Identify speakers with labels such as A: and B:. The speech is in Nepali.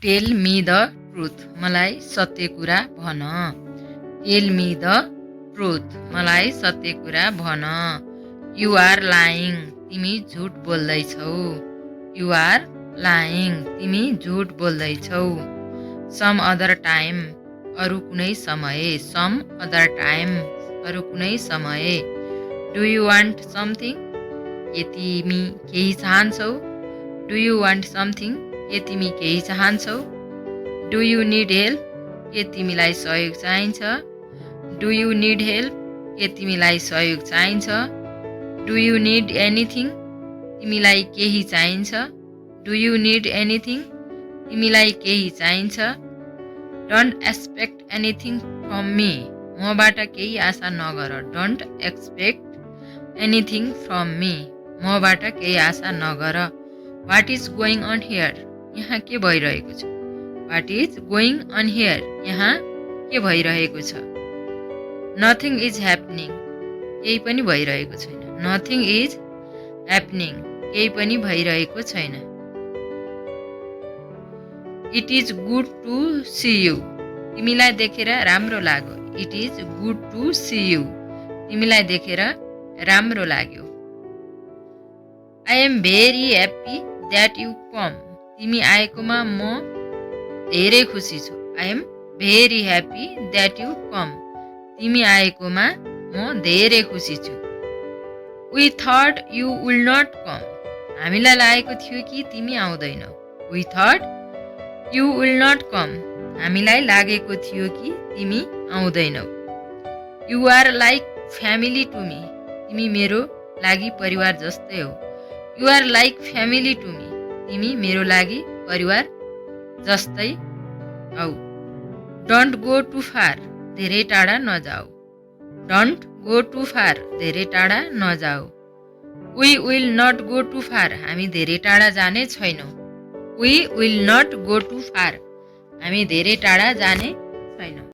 A: टेल मी द ट्रुथ, मलाई सत्य कुरा भन। टेल मी द ट्रुथ, मलाई सत्य कुरा भन। यु आर लाइङ, तिमी झुट बोल्दैछौ। यु आर लाइङ, तिमी झुट बोल्दैछौ। सम अदर टाइम, अरू कुनै समय। सम अदर टाइम, अरू कुनै समय। डु यु वान्ट समथिङ, के तिमी केही चाहन्छौ। डु यु वान्ट समथिङ, के तिमी केही चाहन्छौ। डु यु निड हेल्प, के तिमीलाई सहयोग चाहिन्छ। डु यु निड हेल्प, के तिमीलाई सहयोग चाहिन्छ। डु यु निड एनिथिङ, तिमीलाई केही चाहिन्छ। डु यु निड एनिथिङ, तिमीलाई केही चाहिन्छ। Don't expect anything from me, मबाट केही आशा नगर। Don't expect anything from me, मबाट केही आशा नगर। What is going on here, यहाँ के भइरहेको छ। What is going on here, यहाँ के भइरहेको छ। नथिङ इज ह्यापनिङ, केही पनि भइरहेको छैन। नथिङ इज ह्यापनिङ, केही पनि भइरहेको छैन। It is good to see you, तिमीलाई देखेर राम्रो लाग्यो। It is good to see you, तिमीलाई देखेर राम्रो लाग्यो। I am very happy that you come, तिमी आएकोमा म धेरै खुसी छु। I am very happy that you come, तिमी आएकोमा म धेरै खुसी छु। We thought you will not come, हामीलाई लागेको थियो कि तिमी आउँदैनौ। We thought you will not come, हामीलाई लागेको थियो कि तिमी आउँदैनौ। You are like family to me, तिमी मेरो लागि परिवार जस्तै हो। You are like family to me, तिमी मेरो लागि परिवार जस्तै हौ। डोन्ट गो टु फार, धेरै टाढा नजाऊ। डोन्ट गो टु फार, धेरै टाढा नजाऊ। We will not go too far, हामी धेरै टाढा जाने छैनौँ। We will not go too far, हामी धेरै टाढा जाने छैनौँ।